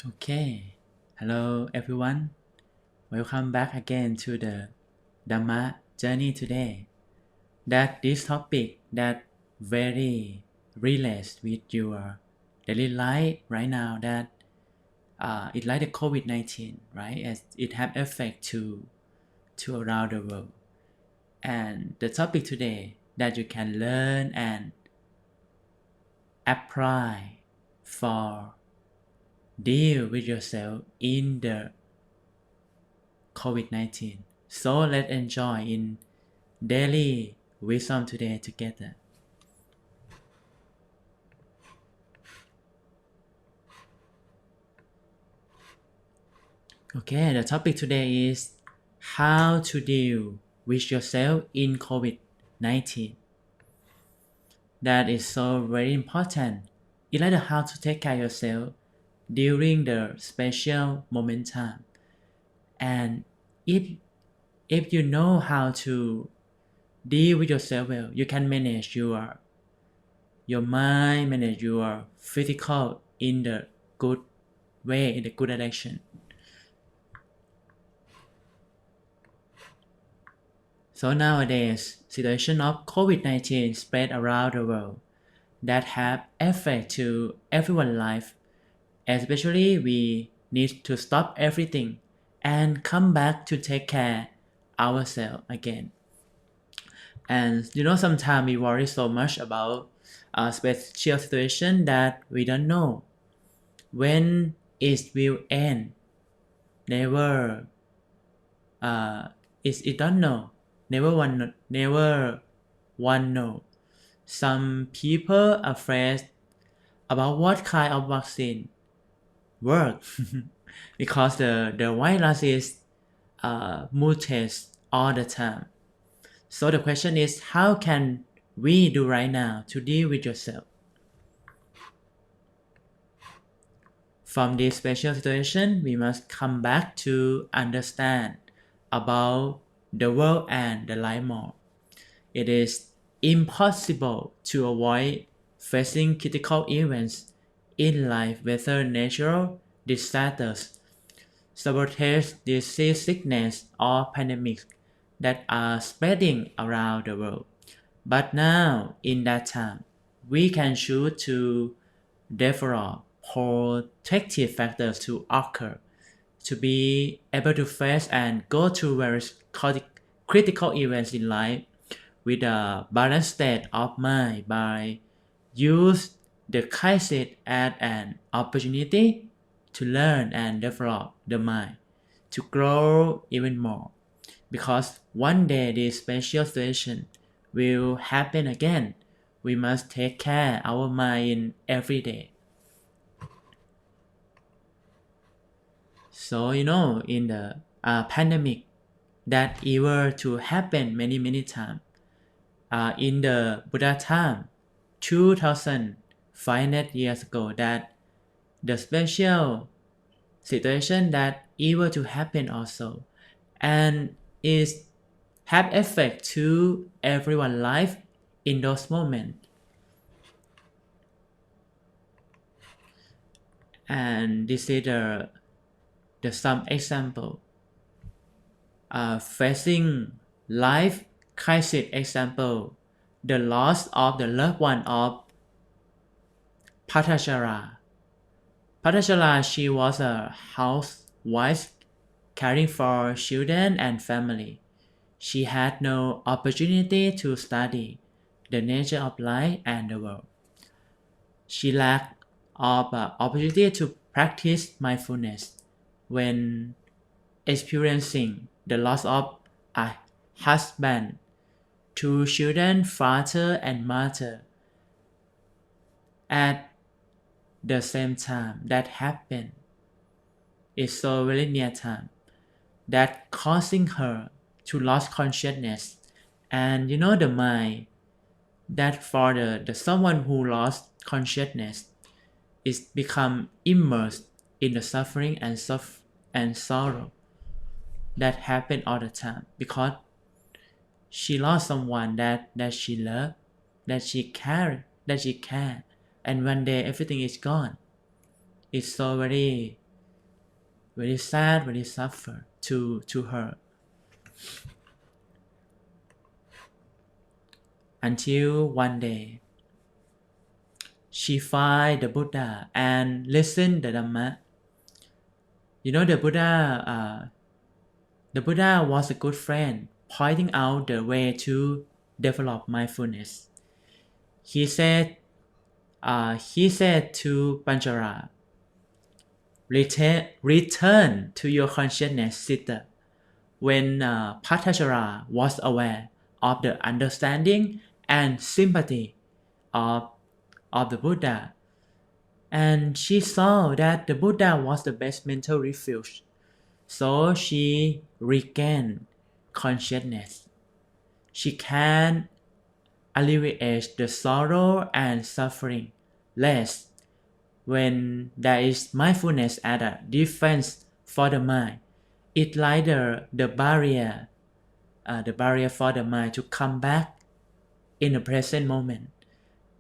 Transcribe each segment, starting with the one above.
Okay, hello everyone. Welcome back again to the Dhamma journey today. That this topic that very relates with your daily life right now. That it like the COVID-19, right? As it have effect to around the world. And the topic today that you can learn and apply for deal with yourself in the COVID-19. So let's enjoy in daily wisdom today together. Okay, the topic today is how to deal with yourself in COVID-19. That is so very important. It's like how to take care of yourself during the special moment time. And if you know how to deal with yourself well, you can manage your mind, manage your physical in the good way, in the good direction. So nowadays, situation of COVID-19 spread around the world that have effect to everyone's life. Especially we need to stop everything and come back to take care ourselves again. And sometimes we worry so much about a special situation that we don't know when it will end. Never, it don't know. Never one know. Some people are afraid about what kind of vaccine work because the virus is mutates all the time. So the question is, how can we do right now to deal with yourself? From this special situation, we must come back to understand about the world and the life more. It is impossible to avoid facing critical events in life, whether natural disasters, sabotage, disease, sickness, or pandemics that are spreading around the world. But now, in that time, we can choose to develop protective factors to occur, to be able to face and go through various critical events in life with a balanced state of mind by use the crisis as an opportunity to learn and develop the mind, to grow even more. Because one day this special situation will happen again, we must take care our mind every day. So in the pandemic that ever to happen many times. In the Buddha time, 2,500 years ago, that the special situation that ever to happen also, and is have effect to everyone's life in those moments. And this is the some example. Facing life crisis example, the loss of the loved one of Patachara. Patachara, she was a housewife caring for children and family. She had no opportunity to study the nature of life and the world. She lacked of opportunity to practice mindfulness when experiencing the loss of a husband, two children, father and mother. At the same time that happened, is so very near time that causing her to lose consciousness. And the mind that for the someone who lost consciousness is become immersed in the suffering and sorrow that happen all the time because she lost someone that she loved, that she cared, and one day everything is gone. It's so very very sad, very suffer to her. Until one day, she find the Buddha and listen the Dhamma. You know, the Buddha was a good friend, pointing out the way to develop mindfulness. He said to Panchara, return to your consciousness, Siddha. When Patachara was aware of the understanding and sympathy of the Buddha, and she saw that the Buddha was the best mental refuge, so she regained consciousness. She can alleviate the sorrow and suffering less when there is mindfulness as a defense for the mind. It like the barrier for the mind to come back in the present moment.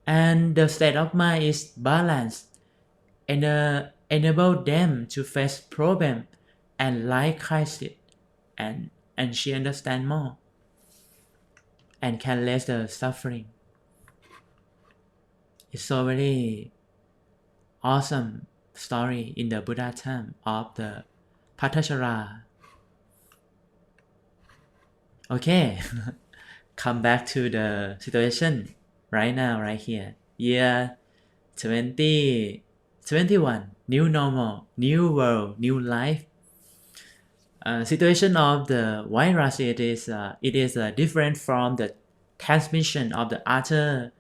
And the state of mind is balanced and enable them to face problem and life crisis, and she understand more and can less the suffering. It's so very awesome story in the Buddha time of the Patachara. Okay, come back to the situation right now, right here. Year 2021, new normal, new world, new life. Situation of the virus, it is different from the transmission of the other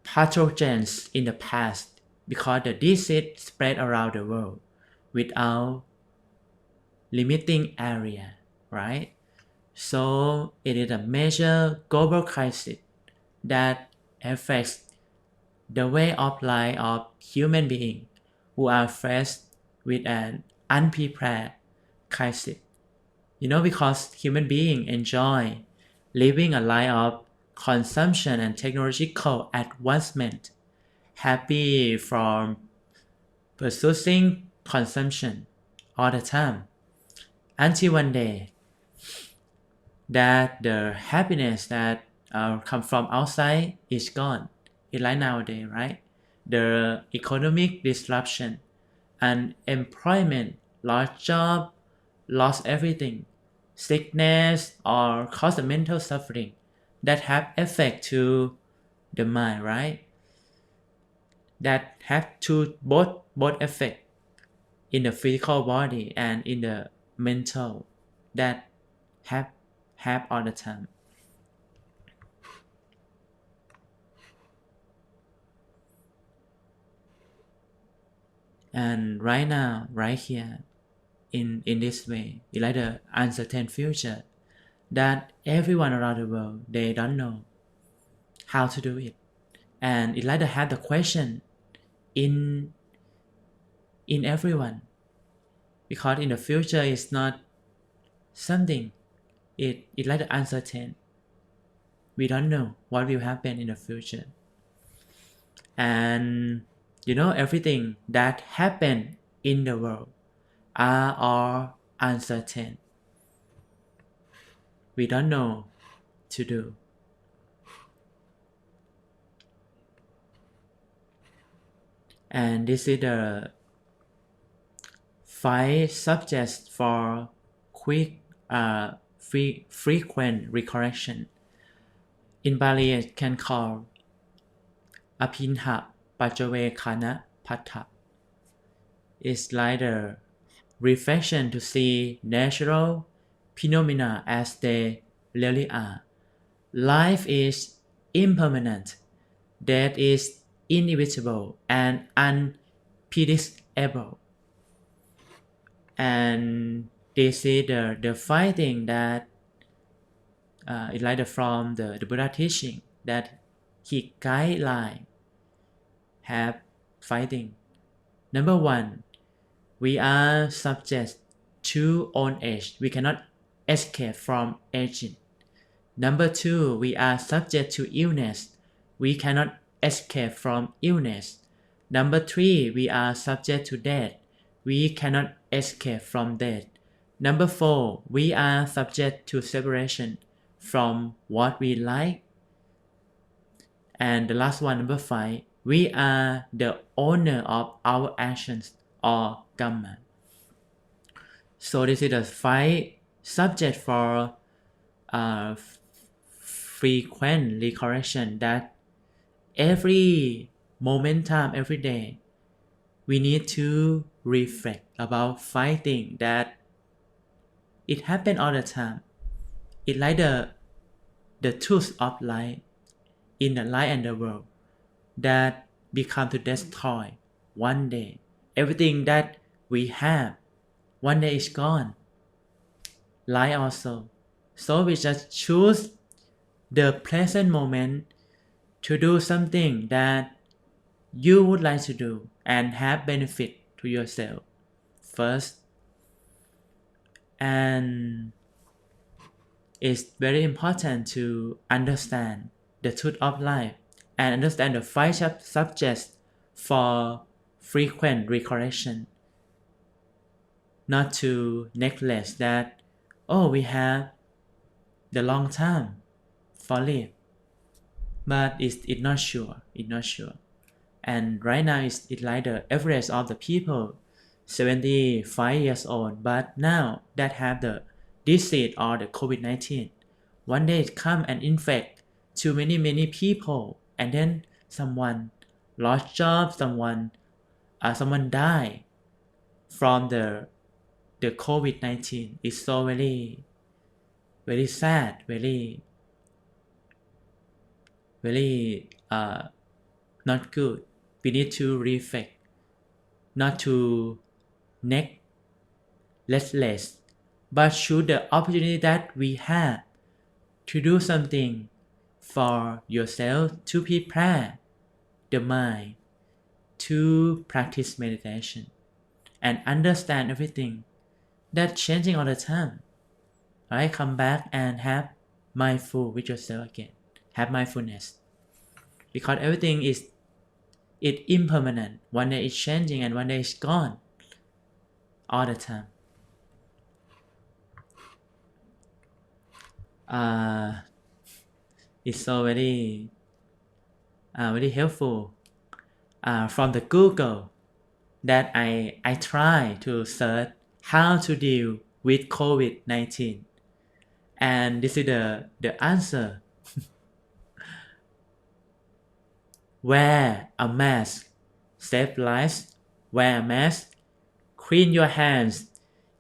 pathogens in the past, because the disease spread around the world without limiting area, right? So it is a major global crisis that affects the way of life of human beings who are faced with an unprepared crisis. You know, because human beings enjoy living a life of consumption and technological advancement, happy from pursuing consumption all the time, until one day that the happiness that come from outside is gone. It's like nowadays, right? The economic disruption, unemployment, lost job, lost everything, sickness, or cause the mental suffering that have effect to the mind, right? That have to both effect in the physical body and in the mental, that have all the time. And right now, right here, in this way, it's like the uncertain future that everyone around the world, they don't know how to do it. And it's like they have the question in everyone, because in the future it's not something, it's like the uncertain. We don't know what will happen in the future. And you know, everything that happen in the world are all uncertain. We don't know to do. And this is the 5 subjects for quick frequent recollection. In Bali, it can call Apinha Pajavekana Patha. It's like the reflection to see natural phenomena as they really are. Life is impermanent, death is inevitable and unpredictable. And this is the fighting that it's like from the Buddha teaching, that he guideline have fighting. Number 1, we are subject to old age. We cannot escape from aging. Number 2, we are subject to illness. We cannot escape from illness. Number 3, we are subject to death. we cannot escape from death. Number 4, we are subject to separation from what we like. And the last one, number 5, we are the owner of our actions or karma. So this is the 5 subject for frequent recollection that every momentum, every day, we need to reflect about 5 things that it happen all the time. It's like the truth of life in the life and the world that become to destroy one day. Everything that we have one day is gone. Life also. So we just choose the present moment to do something that you would like to do and have benefit to yourself first. And it's very important to understand the truth of life and understand the 5 subjects for frequent recollection. Not to neglect that, we have the long time for live. But it's not sure. And right now it's like the average of the people 75 years old, but now that have the disease or the COVID-19, one day it come and infect too many people, and then someone lost job, someone die from the COVID-19. It's so very sad, very not good. We need to reflect, not to restless, but choose the opportunity that we have to do something for yourself, to prepare the mind, to practice meditation and understand everything that's changing all the time. Alright, come back and have mindful with yourself again. Have mindfulness. Because everything is impermanent. One day it's changing and one day it's gone. All the time. It's so very helpful from the Google that I try to search how to deal with COVID-19, and this is the answer. Wear a mask, save lives. Wear a mask, clean your hands,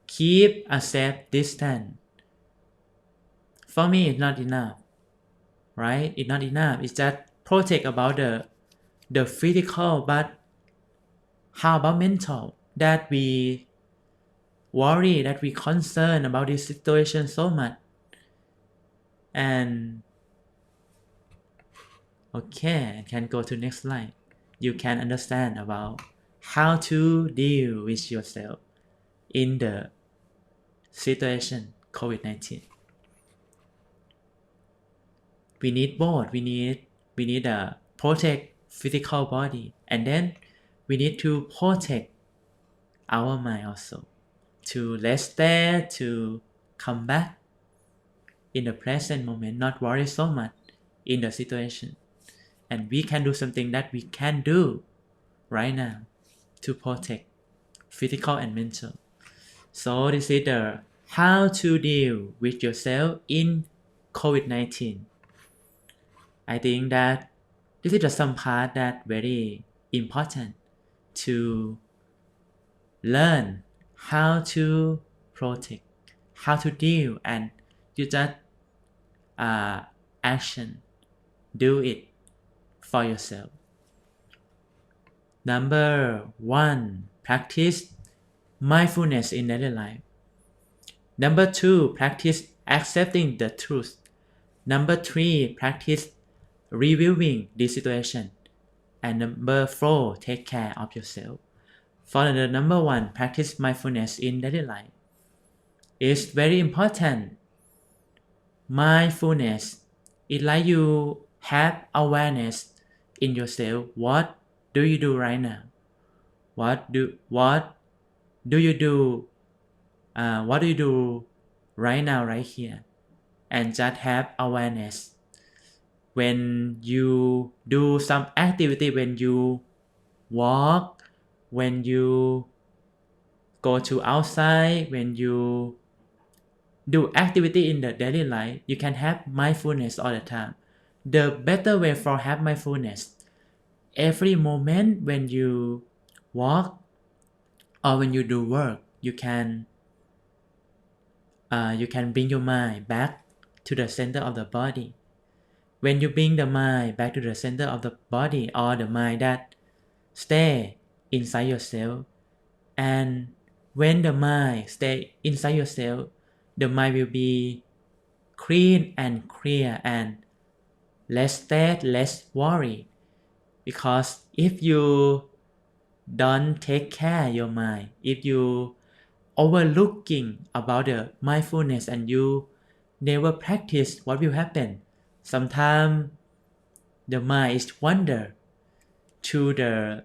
keep a safe distance. For me, it's not enough, right? It's not enough. It's just protect about the physical, but how about mental? That we worry, that we concern about this situation so much. And okay, can go to next slide. You can understand about how to deal with yourself in the situation COVID-19. We need both. We need a protect physical body, and then we need to protect our mind also, to rest there, to come back in the present moment, not worry so much in the situation. And we can do something that we can do right now to protect physical and mental. So this is the how to deal with yourself in COVID-19. I think that this is some part that very important to learn how to protect, how to deal, and you just action, do it for yourself. Number 1, practice mindfulness in daily life. Number 2, practice accepting the truth. Number 3, practice reviewing the situation. And number 4, take care of yourself. For the number 1, practice mindfulness in daily life. It's very important. Mindfulness is like you have awareness in yourself. What do you do right now? What do do you do what do you do right now, right here, and just have awareness. When you do some activity, when you walk, when you go to outside, when you do activity in the daily life, you can have mindfulness all the time. The better way for have mindfulness, every moment when you walk or when you do work, you can bring your mind back to the center of the body. When you bring the mind back to the center of the body, or the mind that stay inside yourself, and when the mind stay inside yourself, the mind will be clean and clear and less sad, less worry. Because if you don't take care your mind, if you overlooking about the mindfulness and you never practice, what will happen? Sometimes the mind is wander to the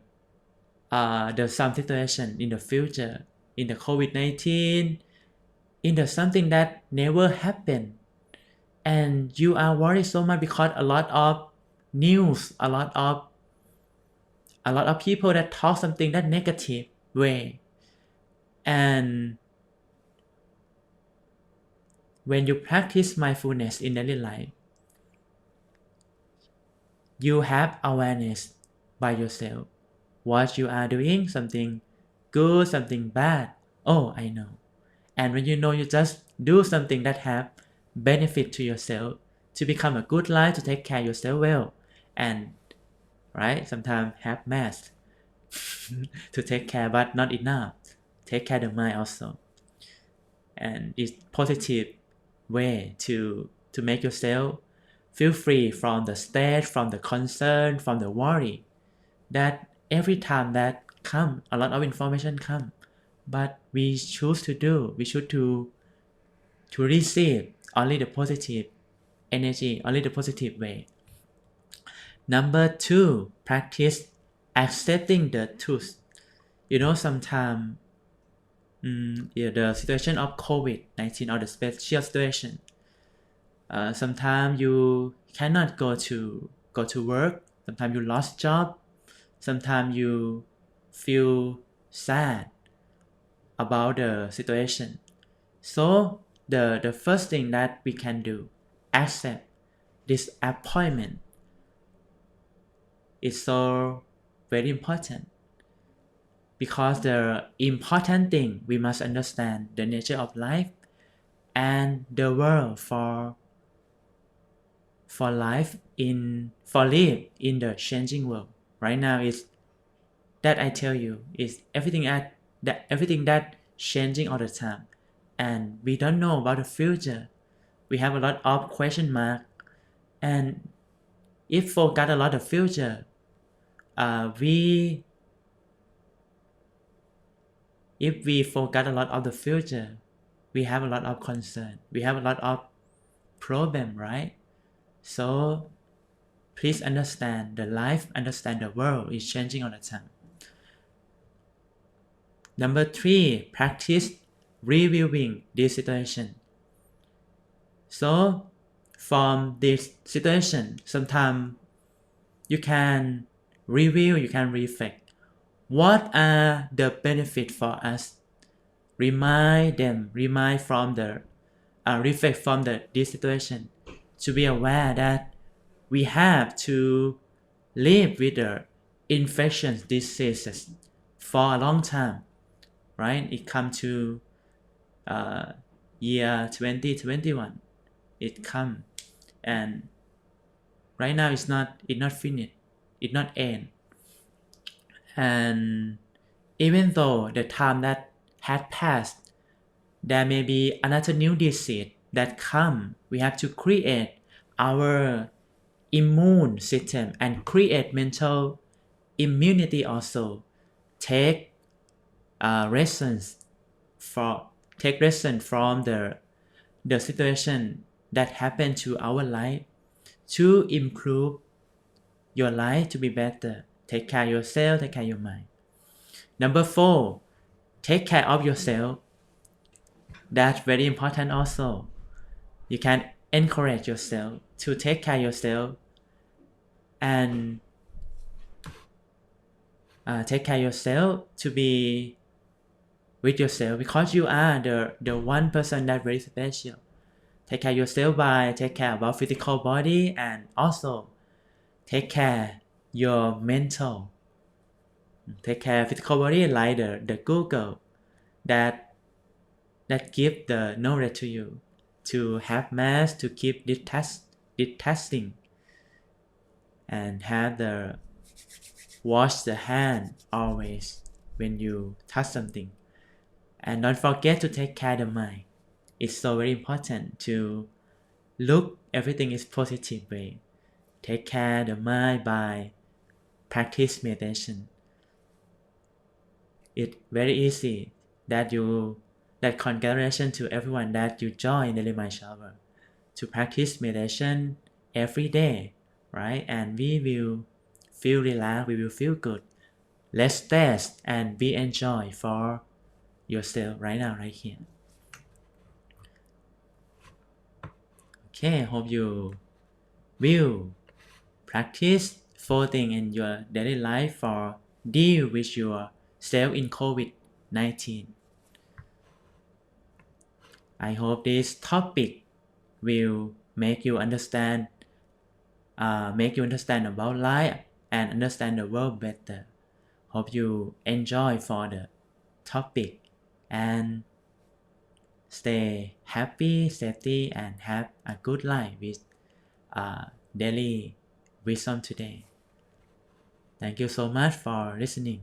some situation in the future, in the COVID-19, in the something that never happened, and you are worried so much because a lot of news, a lot of people that talk something that negative way. And when you practice mindfulness in daily life, you have awareness by yourself. What you are doing, something good, something bad. Oh, I know. And when you know, you just do something that have benefit to yourself, to become a good life, to take care of yourself well. And right, sometimes have math to take care, but not enough. Take care of the mind also. And it's positive way to make yourself feel free from the stress, from the concern, from the worry. That every time that come, a lot of information come, but we choose to do, we choose to receive only the positive energy, only the positive way. Number 2, practice accepting the truth. You know, sometimes the situation of COVID-19 or the special situation, sometimes you cannot go to work, sometimes you lost job, sometimes you feel sad about the situation. So the first thing that we can do, accept disappointment, is so very important. Because the important thing, we must understand the nature of life and the world for life for live in the changing world. Right now is that I tell you is everything that changing all the time, and we don't know about the future. We have a lot of question mark, and if forget a lot of future, if we forget a lot of the future, we have a lot of concern, we have a lot of problem, right? So please understand the life, understand the world is changing all the time. Number 3, practice reviewing this situation. So from this situation, sometimes you can review, you can reflect. What are the benefits for us? Remind from the reflect from this situation, to be aware that we have to live with the infectious diseases for a long time, right? It comes to year 2021, it come, and right now it's not finished, it not end. And even though the time that had passed, there may be another new disease that come. We have to create our immune system and create mental immunity also. Take lessons from the situation that happened to our life, to improve your life to be better. Take care of yourself, take care of your mind. Number 4, take care of yourself. That's very important also. You can encourage yourself to take care of yourself and take care of yourself to be with yourself because you are the one person that very special. Take care of yourself by take care about physical body and also take care your mental. Take care physical body like the Google that give the knowledge to you to have mass to keep detesting and have the wash the hand always when you touch something. And don't forget to take care of the mind. It's so very important to look everything is positive way. Take care of the mind by practice meditation. It's very easy that congratulations to everyone that you join Daily Mind Shower to practice meditation every day, right? And we will feel relaxed, we will feel good, less stress, and be enjoy for yourself right now, right here. Okay, hope you will practice 4 things in your daily life for deal with yourself in COVID-19. I hope this topic will make you understand about life and understand the world better. Hope you enjoy for the topic and stay happy, safety, and have a good life with daily wisdom today. Thank you so much for listening.